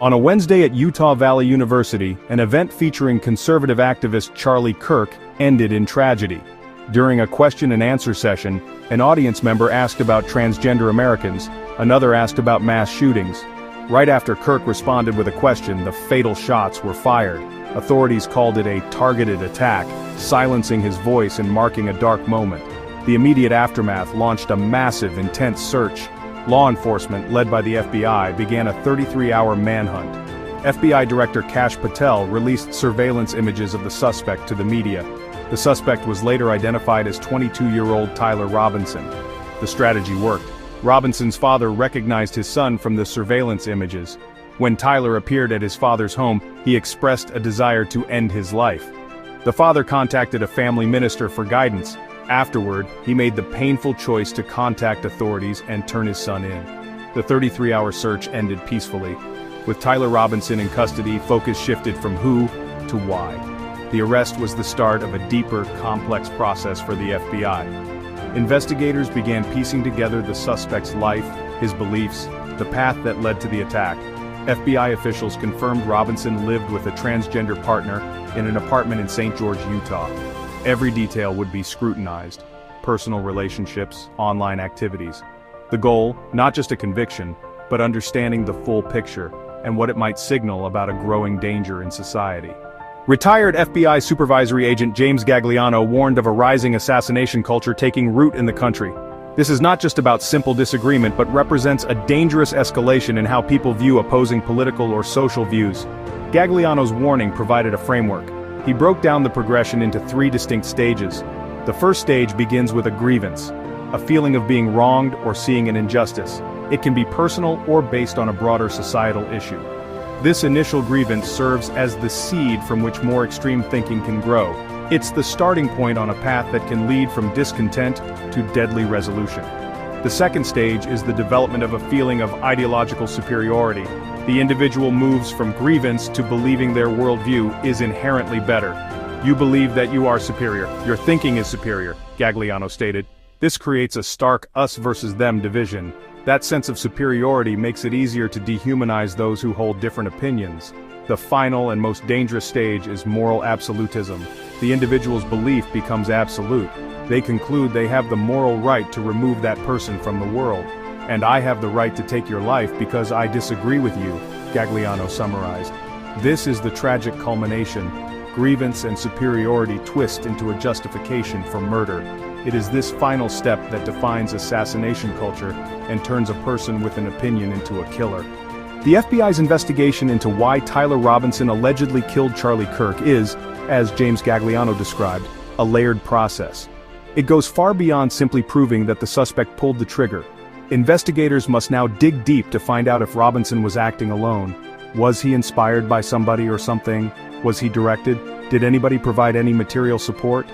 On a Wednesday at Utah Valley University, an event featuring conservative activist Charlie Kirk ended in tragedy. During a question-and-answer session, an audience member asked about transgender Americans, another asked about mass shootings. Right after Kirk responded with a question, the fatal shots were fired. Authorities called it a targeted attack, silencing his voice and marking a dark moment. The immediate aftermath launched a massive, intense search. Law enforcement, led by the FBI, began a 33-hour manhunt. FBI Director Kash Patel released surveillance images of the suspect to the media. The suspect was later identified as 22-year-old Tyler Robinson. The strategy worked. Robinson's father recognized his son from the surveillance images. When Tyler appeared at his father's home, he expressed a desire to end his life. The father contacted a family minister for guidance. Afterward, he made the painful choice to contact authorities and turn his son in. The 33-hour search ended peacefully. With Tyler Robinson in custody, focus shifted from who to why. The arrest was the start of a deeper, complex process for the FBI. Investigators began piecing together the suspect's life, his beliefs, the path that led to the attack. FBI officials confirmed Robinson lived with a transgender partner in an apartment in St. George, Utah. Every detail would be scrutinized: personal relationships, online activities. The goal, not just a conviction, but understanding the full picture and what it might signal about a growing danger in society. Retired FBI supervisory agent James Gagliano warned of a rising assassination culture taking root in the country. This is not just about simple disagreement but represents a dangerous escalation in how people view opposing political or social views. Gagliano's warning provided a framework. He broke down the progression into 3 distinct stages. The first stage begins with a grievance, a feeling of being wronged or seeing an injustice. It can be personal or based on a broader societal issue. This initial grievance serves as the seed from which more extreme thinking can grow. It's the starting point on a path that can lead from discontent to deadly resolution. The second stage is the development of a feeling of ideological superiority. The individual moves from grievance to believing their worldview is inherently better. You believe that you are superior. Your thinking is superior, Gagliano stated. This creates a stark us versus them division. That sense of superiority makes it easier to dehumanize those who hold different opinions. The final and most dangerous stage is moral absolutism. The individual's belief becomes absolute. They conclude they have the moral right to remove that person from the world. And I have the right to take your life because I disagree with you, Gagliano summarized. This is the tragic culmination. Grievance and superiority twist into a justification for murder. It is this final step that defines assassination culture and turns a person with an opinion into a killer. The FBI's investigation into why Tyler Robinson allegedly killed Charlie Kirk is, as James Gagliano described, a layered process. It goes far beyond simply proving that the suspect pulled the trigger. Investigators must now dig deep to find out if Robinson was acting alone. Was he inspired by somebody or something? Was he directed? Did anybody provide any material support?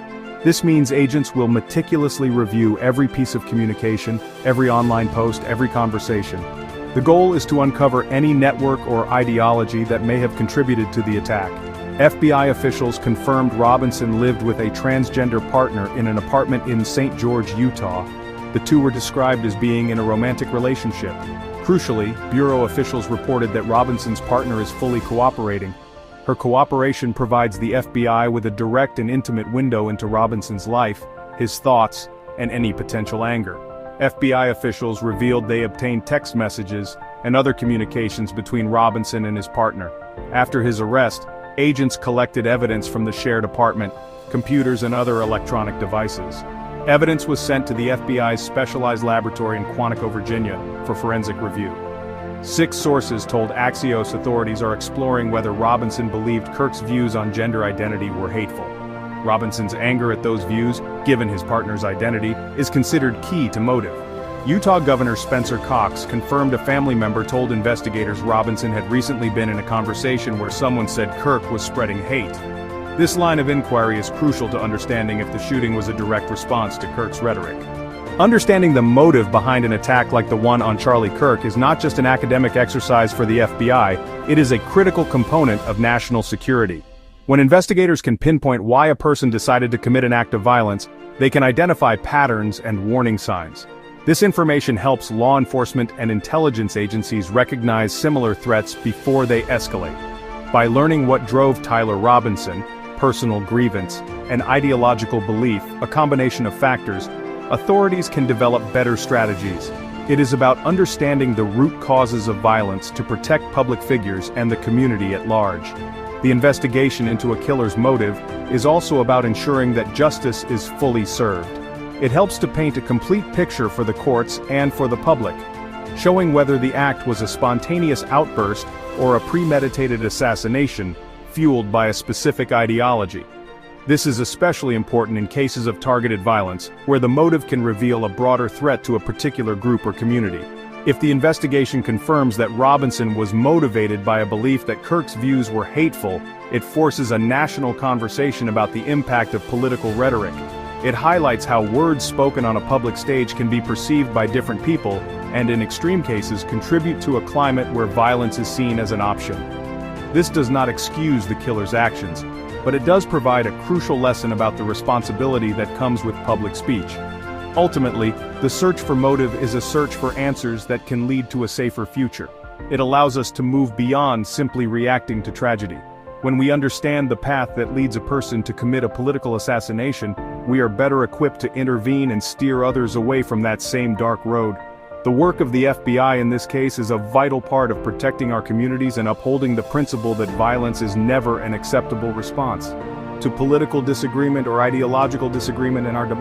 This means agents will meticulously review every piece of communication, every online post, every conversation. The goal is to uncover any network or ideology that may have contributed to the attack. FBI officials confirmed Robinson lived with a transgender partner in an apartment in St. George, Utah. The two were described as being in a romantic relationship. Crucially, Bureau officials reported that Robinson's partner is fully cooperating. Her cooperation provides the FBI with a direct and intimate window into Robinson's life, his thoughts, and any potential anger. FBI officials revealed they obtained text messages and other communications between Robinson and his partner. After his arrest, agents collected evidence from the shared apartment, computers and other electronic devices. Evidence was sent to the FBI's specialized laboratory in Quantico, Virginia, for forensic review. 6 sources told Axios authorities are exploring whether Robinson believed Kirk's views on gender identity were hateful. Robinson's anger at those views, given his partner's identity, is considered key to motive. Utah Governor Spencer Cox confirmed a family member told investigators Robinson had recently been in a conversation where someone said Kirk was spreading hate. This line of inquiry is crucial to understanding if the shooting was a direct response to Kirk's rhetoric. Understanding the motive behind an attack like the one on Charlie Kirk is not just an academic exercise for the FBI, it is a critical component of national security. When investigators can pinpoint why a person decided to commit an act of violence, they can identify patterns and warning signs. This information helps law enforcement and intelligence agencies recognize similar threats before they escalate. By learning what drove Tyler Robinson, personal grievance, and ideological belief, a combination of factors, authorities can develop better strategies. It is about understanding the root causes of violence to protect public figures and the community at large. The investigation into a killer's motive is also about ensuring that justice is fully served. It helps to paint a complete picture for the courts and for the public, showing whether the act was a spontaneous outburst or a premeditated assassination fueled by a specific ideology. This is especially important in cases of targeted violence, where the motive can reveal a broader threat to a particular group or community. If the investigation confirms that Robinson was motivated by a belief that Kirk's views were hateful, it forces a national conversation about the impact of political rhetoric. It highlights how words spoken on a public stage can be perceived by different people, and in extreme cases contribute to a climate where violence is seen as an option. This does not excuse the killer's actions, but it does provide a crucial lesson about the responsibility that comes with public speech. Ultimately, the search for motive is a search for answers that can lead to a safer future. It allows us to move beyond simply reacting to tragedy. When we understand the path that leads a person to commit a political assassination, we are better equipped to intervene and steer others away from that same dark road. The work of the FBI in this case is a vital part of protecting our communities and upholding the principle that violence is never an acceptable response to political disagreement or ideological disagreement in our